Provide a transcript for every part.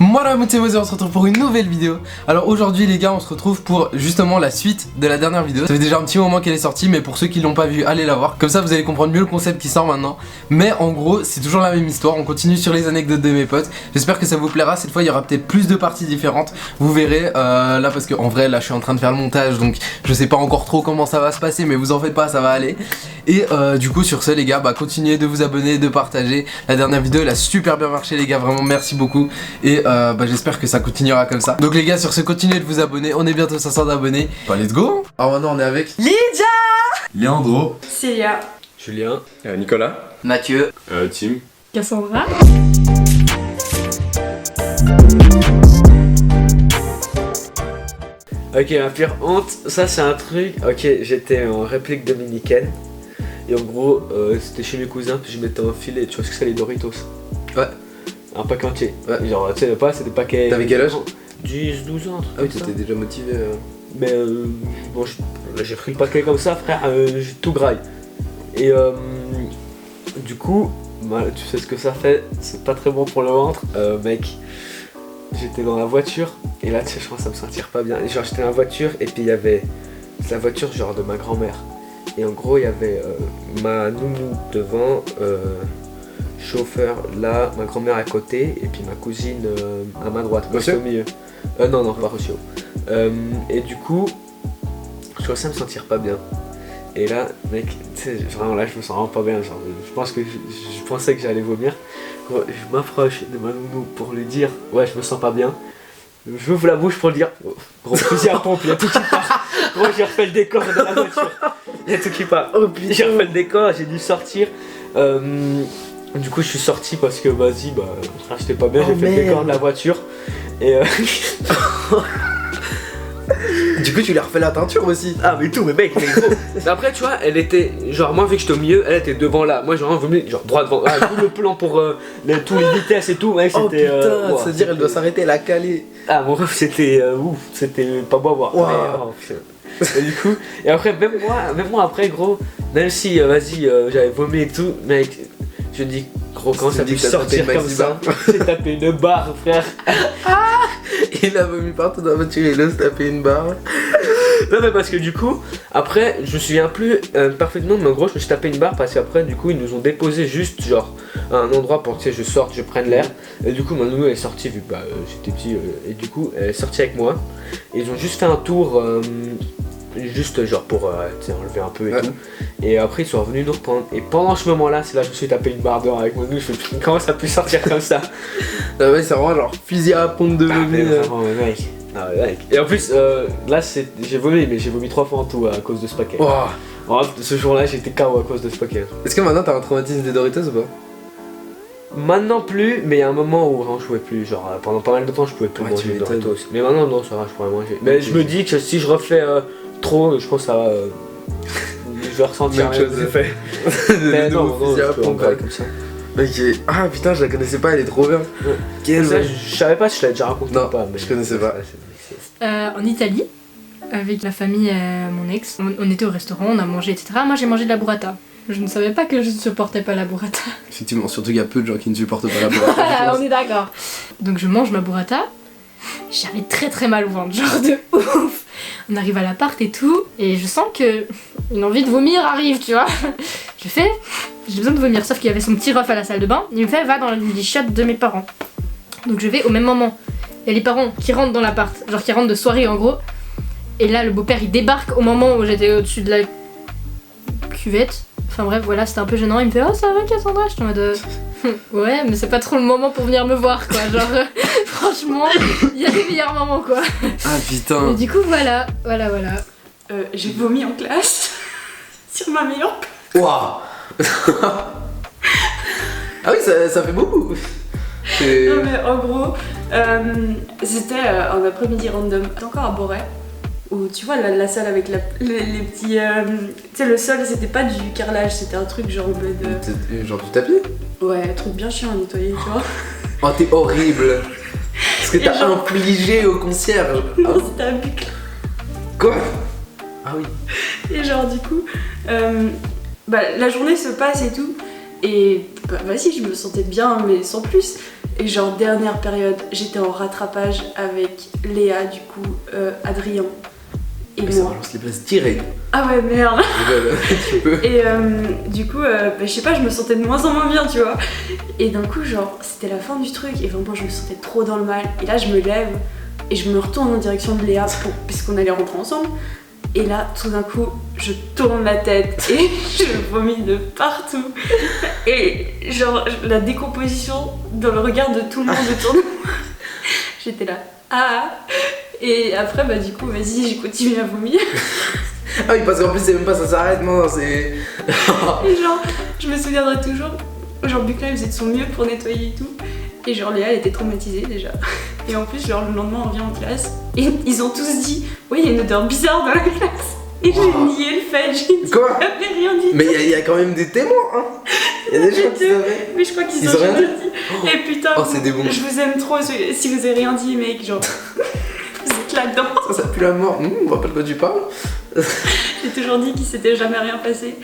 Voilà, on se retrouve pour une nouvelle vidéo. Alors aujourd'hui les gars, on se retrouve pour justement la suite de la dernière vidéo. Ça fait déjà un petit moment qu'elle est sortie, mais pour ceux qui l'ont pas vue, allez la voir. Comme ça vous allez comprendre mieux le concept qui sort maintenant. Mais en gros c'est toujours la même histoire, on continue sur les anecdotes de mes potes. J'espère que ça vous plaira, cette fois il y aura peut-être plus de parties différentes. Vous verrez, là parce que en vrai là je suis en train de faire le montage, donc je sais pas encore trop comment ça va se passer, mais vous en faites pas, ça va aller. Et du coup sur ce les gars, continuez de vous abonner, de partager. La dernière vidéo elle a super bien marché les gars, vraiment merci beaucoup. Et j'espère que ça continuera comme ça. Donc les gars, sur ce, continuez de vous abonner. On est bientôt 500 abonnés. Let's go. Alors maintenant on est avec Lydia, Leandro, Célia, Julien, Nicolas, Mathieu, Tim. Cassandra. Ok, ma pire honte, ça c'est un truc. Ok, j'étais en réplique dominicaine. Et en gros, c'était chez mes cousins, puis je m'étais enfilé, tu vois ce que c'est les Doritos? Ouais. Un paquet entier. Ouais. Genre, tu sais pas, c'est des paquets. T'avais quel âge? 10, 12 ans. Ah oui, t'étais déjà motivé. Mais bon, là, j'ai pris le paquet comme ça, frère, j'ai tout graille. Et du coup, tu sais ce que ça fait, c'est pas très bon pour le ventre. Mec, j'étais dans la voiture, et là, tu sais, je commence à me sentir pas bien. Et genre, j'étais dans la voiture, et puis il y avait la voiture genre de ma grand-mère. Et en gros, il y avait ma nounou devant, chauffeur là, ma grand-mère à côté, et puis ma cousine à ma droite, moi au milieu. Non, pas Rocio. Et du coup, je commençais à me sentir pas bien. Et là, mec, tu sais, vraiment là, je me sens vraiment pas bien. Genre, je pense que je pensais que j'allais vomir. Je m'approche de ma nounou pour lui dire, ouais, je me sens pas bien. Je m'ouvre la bouche pour le dire, gros fusil à pompe, il y a tout qui part. Gros, j'ai refait le décor de la voiture. Il y a tout qui part. Oh putain, j'ai refait le décor, j'ai dû sortir. Du coup, je suis sorti parce que vas-y, j'étais pas bien, j'ai fait le décor de la voiture. Et Du coup, tu lui as refait la teinture aussi. ah, mais tout, mais mec, mais gros. Après, tu vois, elle était genre, moi, vu que j'étais au milieu, elle était devant là. Moi, genre, voulu, genre, droit devant. Ah, tout le plan pour tous les vitesses et tout, mec, c'était. Oh putain, c'est-à-dire, elle doit s'arrêter, la caler. Ah, mon ref, c'était ouf, c'était pas beau à voir. Wow. Mais, oh, putain. Et du coup, et après, même moi après, gros, même si, vas-y, j'avais vomi et tout, mec, je dis, gros, quand ça peut sortir comme ça, j'ai tapé une barre, frère. Il a vomi partout dans la voiture, il ose taper une barre. Non, mais parce que du coup, après, je me souviens plus parfaitement, mais en gros, je me suis tapé une barre parce qu'après, du coup, ils nous ont déposé juste, genre, à un endroit pour que je sorte, je prenne l'air. Et du coup, ma nounou elle est sortie, vu que j'étais petit, et du coup, elle est sortie avec moi. Et ils ont juste fait un tour, juste genre pour enlever un peu et tout. Et après, ils sont revenus nous reprendre. Et pendant ce moment-là, c'est là que je me suis tapé une barre dehors avec ma nounou. Je me suis dit, comment ça a pu sortir comme ça? Ah ouais, c'est vraiment genre fusil à pompe de vomi. Vraiment, mais mec. Ah ouais, mec. Et en plus, là, j'ai vomi, mais j'ai vomi 3 fois en tout à cause de ce paquet. Oh. Oh, ce jour-là, j'étais KO à cause de ce paquet. Est-ce que maintenant t'as un traumatisme des Doritos ou pas? Maintenant plus, mais il y a un moment où vraiment je pouvais plus. Genre, pendant pas mal de temps, je pouvais plus Ouais, manger de Doritos. Mais maintenant, non, ça va, je pourrais manger. Mais je me dis que si je refais trop, je pense que ça va. Je vais ressentir même chose. Fait. Mais non, fusil à je peux pompe, encore comme ça. Ok. Ah putain, je la connaissais pas, elle est trop bien. Ouais. Ça, je savais pas si je l'avais déjà raconté non, ou pas. Mais je connaissais pas. En Italie, avec la famille mon ex, on était au restaurant, on a mangé, etc. Moi j'ai mangé de la burrata. Je ne savais pas que je ne supportais pas la burrata. Effectivement, surtout qu'il y a peu de gens qui ne supportent pas la burrata. Voilà, on est d'accord. Donc je mange ma burrata. J'avais très très mal au ventre, genre de ouf. On arrive à l'appart et tout, et je sens que une envie de vomir arrive, tu vois. Je fais, j'ai besoin de vomir, sauf qu'il y avait son petit ref à la salle de bain. Il me fait, va dans les chiottes de mes parents. Donc je vais au même moment. Il y a les parents qui rentrent dans l'appart, genre qui rentrent de soirée en gros. Et là, le beau-père il débarque au moment où j'étais au-dessus de la cuvette. Enfin bref, voilà, c'était un peu gênant. Il me fait, oh ça va Cassandra? Je suis en mode ouais, mais c'est pas trop le moment pour venir me voir quoi. Genre, franchement, il y a des meilleurs moments quoi. Ah putain. Et du coup, voilà. J'ai vomi en classe sur ma meilleure pote. Waouh. Ah oui, ça fait beaucoup. Non mais en gros, c'était un après-midi random. C'était encore à Boré, où tu vois la salle avec les petits... tu sais, le sol c'était pas du carrelage, c'était un truc genre de... Genre du tapis? Ouais, un truc bien chiant à nettoyer, tu vois. Oh t'es horrible. Ce que Et t'as genre- infligé au concierge. Non, c'était à bucle. Quoi? Ah oui. Et genre du coup, la journée se passe et tout. Et vas-y, je me sentais bien, mais sans plus. Et genre dernière période, j'étais en rattrapage avec Léa, du coup, Adrien et Mais ça moi. balance les places direct. Ah ouais, merde. Tu peux. Et du coup, je sais pas, je me sentais de moins en moins bien, tu vois. Et d'un coup, genre, c'était la fin du truc et vraiment, je me sentais trop dans le mal. Et là, je me lève et je me retourne en direction de Léa puisqu'on allait rentrer ensemble. Et là, tout d'un coup, je tourne la tête et je vomis de partout. Et genre, la décomposition dans le regard de tout le monde autour de moi. J'étais là, ah. Et après, bah du coup, vas-y, j'ai continué à vomir. Ah oui, parce qu'en plus, c'est même pas ça s'arrête, non, c'est. Et genre, je me souviendrai toujours, genre Bucla, elle faisait de son mieux pour nettoyer et tout. Et genre, Léa, elle était traumatisée déjà. Et en plus, genre, le lendemain, on vient en classe. Et ils ont tous dit, oui, il y a une odeur bizarre dans la classe. Et j'ai nié le fait, j'ai dit, Quoi? j'avais rien dit. Mais il y a quand même des témoins, hein. Il y a des gens qui savaient. Mais je crois qu'ils Ils ont ont rien jamais dit. Et putain, Oh, c'est des bons. je vous aime trop si vous avez rien dit, mec. Genre, vous êtes là-dedans. Ça pue la mort. On voit pas de quoi tu parles. J'ai toujours dit qu'il s'était jamais rien passé.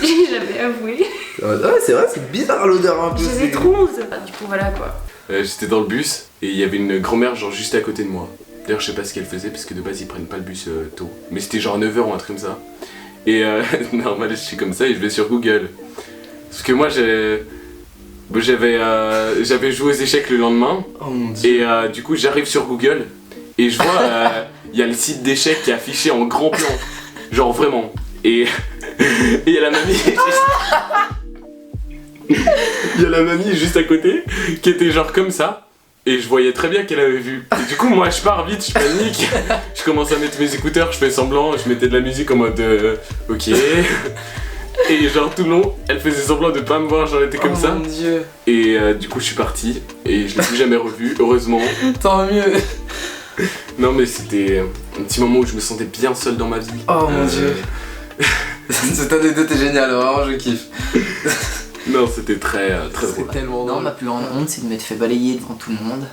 J'ai jamais avoué. Ouais, c'est vrai, c'est bizarre l'odeur un peu. J'avais c'est- trop honte. Du coup, voilà quoi. J'étais dans le bus et il y avait une grand-mère genre juste à côté de moi. D'ailleurs je sais pas ce qu'elle faisait parce que de base ils prennent pas le bus tôt. Mais c'était genre 9h ou un truc comme ça. Et normal je suis comme ça et je vais sur Google. Parce que moi j'avais joué aux échecs le lendemain. Oh mon dieu. Et du coup j'arrive sur Google et je vois il y a le site d'échecs qui est affiché en grand plan. Genre vraiment. Et il y a la mamie. Il y a la mamie juste à côté qui était genre comme ça. Et je voyais très bien qu'elle avait vu. Et du coup moi je pars vite, je panique. Je commence à mettre mes écouteurs, je fais semblant, je mettais de la musique en mode ok. Et genre tout le long, elle faisait semblant de pas me voir, genre elle était comme Oh ça. mon dieu. Et du coup je suis parti et je l'ai plus jamais revu, heureusement. Tant mieux. Non mais c'était un petit moment où je me sentais bien seul dans ma vie. Oh mon dieu. Cette anecdote est géniale, vraiment je kiffe. Non c'était très C'est drôle. tellement Non, drôle. ma plus grande honte, c'est de m'être fait balayer devant tout le monde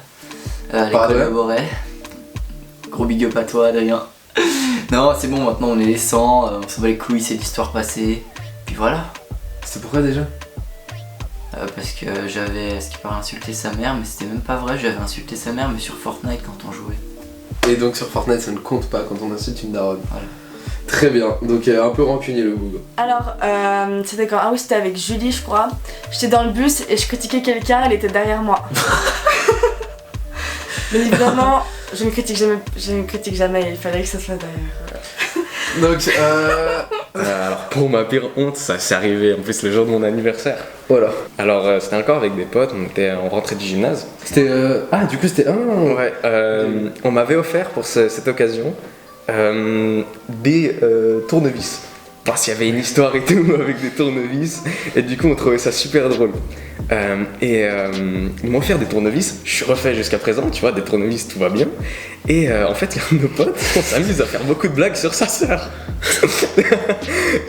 à Par l'école Adrien. de Boret. Gros big up à toi, Adrien. Non, c'est bon, maintenant on est les 100, on s'en bat les couilles, c'est l'histoire passée. Puis voilà. C'est pourquoi déjà? Parce que j'avais, ce qui paraît, insulté sa mère, mais c'était même pas vrai, j'avais insulté sa mère, mais sur Fortnite quand on jouait. Et donc sur Fortnite ça ne compte pas quand on insulte une daronne. Voilà. Très bien, donc un peu rancunier le Google. Alors, c'était quand? Ah oui, c'était avec Julie, je crois. J'étais dans le bus et je critiquais quelqu'un, elle était derrière moi. Mais évidemment, je ne critique jamais, il fallait que ça soit derrière. Donc Alors pour ma pire honte, ça s'est arrivé en plus le jour de mon anniversaire. voilà. Alors c'était encore avec des potes, on était en rentrée du gymnase. C'était ah du coup c'était Ouais, on m'avait offert pour cette occasion des tournevis. Parce qu'il y avait une histoire et tout avec des tournevis et du coup on trouvait ça super drôle. Ils m'ont offert des tournevis, je suis refait jusqu'à présent, tu vois, des tournevis tout va bien. Et en fait, il y a un de nos potes, on s'amuse à faire beaucoup de blagues sur sa sœur.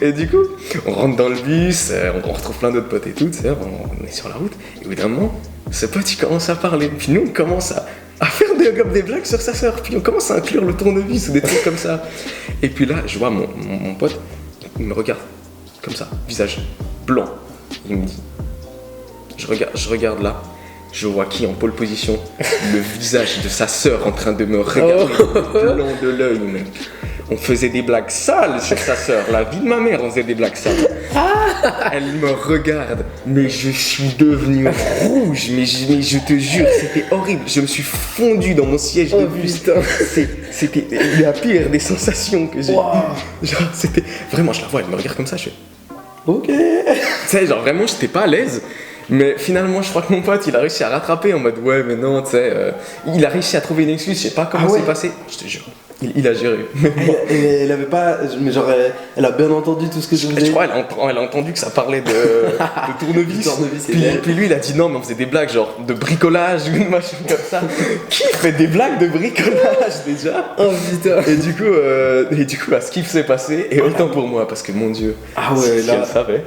Et du coup, on rentre dans le bus, on retrouve plein d'autres potes et tout, tu sais, on est sur la route. Et au bout d'un moment, ce pote il commence à parler, puis nous on commence à faire des blagues sur sa sœur, puis on commence à inclure le tournevis ou des trucs comme ça. Et puis là, je vois mon pote, il me regarde comme ça, visage blanc. Il me dit, je regarde là, je vois qui en pole position, le visage de sa sœur en train de me regarder le blanc de l'œil, mec. On faisait des blagues sales sur sa sœur, la vie de ma mère, on faisait des blagues sales. Elle me regarde, mais je suis devenu rouge, mais je te jure, c'était horrible. Je me suis fondu dans mon siège de bus. C'était la pire des sensations que j'ai eues. Genre, c'était vraiment, je la vois, elle me regarde comme ça, je fais ok. Tu sais, genre vraiment, j'étais pas à l'aise. Mais finalement, je crois que mon pote, il a réussi à rattraper en mode ouais, mais non, tu sais, il a réussi à trouver une excuse, je sais pas comment c'est passé. Je te jure, il a géré. Elle avait pas. Mais genre, elle a bien entendu tout ce que je faisais. Je crois elle a entendu que ça parlait de tournevis. Puis lui, il a dit non, mais on faisait des blagues genre de bricolage ou une machin comme ça. Qui fait des blagues de bricolage déjà? Oh putain. Et du coup, ce qui s'est passé, et autant pour moi, parce que mon Dieu, Ah ouais, si là. elle savait.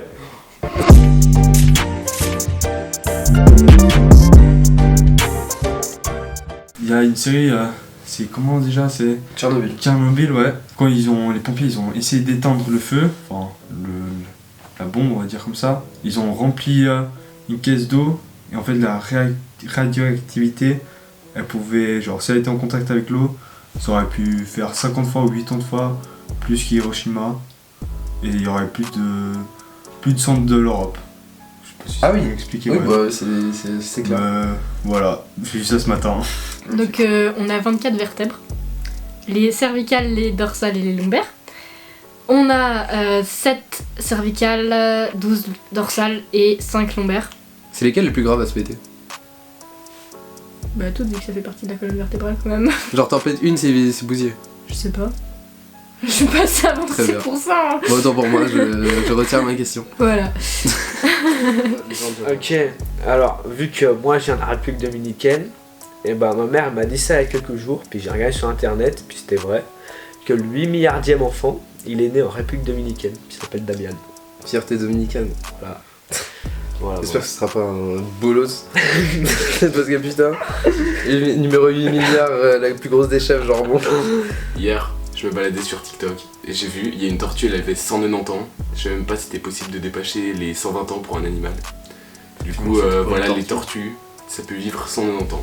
Il y a une série, c'est comment déjà? C'est Tchernobyl. Tchernobyl, ouais. Quand les pompiers, ils ont essayé d'éteindre le feu, enfin la bombe, on va dire comme ça. Ils ont rempli une caisse d'eau Et en fait, la radioactivité, elle pouvait, genre, si elle était en contact avec l'eau, ça aurait pu faire 50 fois ou 80 fois plus qu'Hiroshima. Et il y aurait plus de centre de l'Europe. Je sais pas si Ah ça oui. peut m'expliquer. Oui, ouais. bah c'est clair. Voilà, j'ai vu ça ce matin. Donc on a 24 vertèbres. Les cervicales, les dorsales et les lombaires. On a 7 cervicales, 12 dorsales et 5 lombaires. C'est lesquels les plus graves à se péter? Bah toutes, vu que ça fait partie de la colonne vertébrale quand même. Genre t'en pètes une, c'est bousillé. Je sais pas. Je suis pas assez Très avancée bien. pour ça. Hein. Bon, autant pour moi, je retire ma question. Voilà. Ok, alors vu que moi je viens de la République Dominicaine, et bah ma mère m'a dit ça il y a quelques jours, puis j'ai regardé sur internet, puis c'était vrai, que le 8 milliardième enfant, il est né en République Dominicaine, il s'appelle Damian. Fierté dominicaine. Voilà, J'espère que ce sera pas un bolos. Parce que putain, numéro 8 milliards, la plus grosse des chefs, genre bon. Hier, je me baladais sur TikTok et j'ai vu, il y a une tortue, elle avait 190 ans. Je savais même pas si c'était possible de dépasser les 120 ans pour un animal. Du coup, voilà, les tortues, ça peut vivre 190 ans.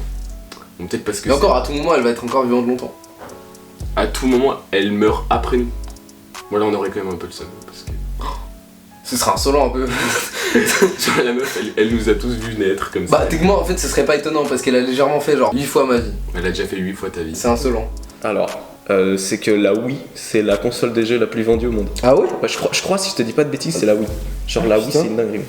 Bon, peut-être parce que. Mais encore, à tout moment, elle va être encore vivante longtemps. À tout moment, elle meurt après nous. Voilà, on aurait quand même un peu le seum. Parce que. Ce sera insolent un peu. Genre, la meuf, elle nous a tous vu naître comme ça. Bah, techniquement, en fait, ce serait pas étonnant parce qu'elle a légèrement fait genre 8 fois ma vie. Elle a déjà fait 8 fois ta vie. C'est insolent. Alors, c'est que la Wii, c'est la console des jeux la plus vendue au monde. Ah ouais? Ouais, je crois, si je te dis pas de bêtises, c'est la Wii. Genre la Wii, putain. c'est une dinguerie.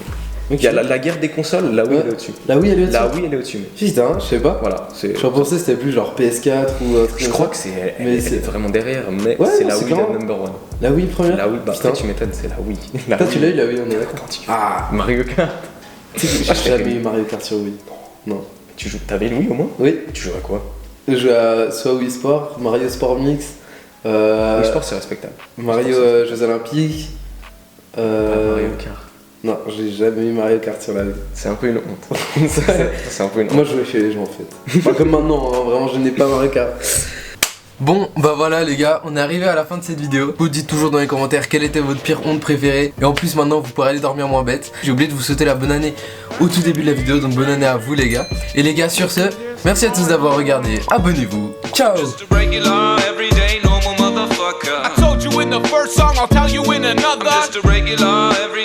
Il y a la guerre des consoles, la Wii Ouais. elle est au-dessus. La Wii elle est au-dessus. La Wii elle est au-dessus. Mais Putain, je sais pas. voilà, c'est. J'en pensais que c'était plus genre PS4 ou un truc Je comme crois ça. que c'est Mais elle c'est- est vraiment derrière, mais Ouais, c'est la c'est Wii la clairement- number one. La Wii première. La Wii, bah Putain. tu m'étonnes, c'est la Wii. La Toi, tu l'as eu Wii. la Wii, on est d'accord. Quand tu Ah, Mario Kart. J'ai jamais eu Mario Kart sur Wii. Non. Tu joues, t'avais le Wii au moins? Oui. Tu joues à quoi? Je joue à soit Wii Sport, Mario Sport Mix, Le sport c'est respectable. Mario Jeux Olympiques. Mario Kart. Non, j'ai jamais eu Mario Kart sur la Wii. C'est un peu une honte. C'est un peu une honte. Moi, je jouais chez les gens en fait. Pas comme maintenant, hein, vraiment, je n'ai pas Mario Kart. bon, bah voilà les gars, on est arrivé à la fin de cette vidéo. Vous dites toujours dans les commentaires quelle était votre pire honte préférée. Et en plus maintenant vous pourrez aller dormir moins bête. J'ai oublié de vous souhaiter la bonne année au tout début de la vidéo, donc bonne année à vous les gars. Et les gars, sur ce, merci à tous d'avoir regardé. Abonnez-vous. Ciao. Just a regular, everyday, normal motherfucker. I told you in the first song, I'll tell you in another. I'm just a regular, everyday.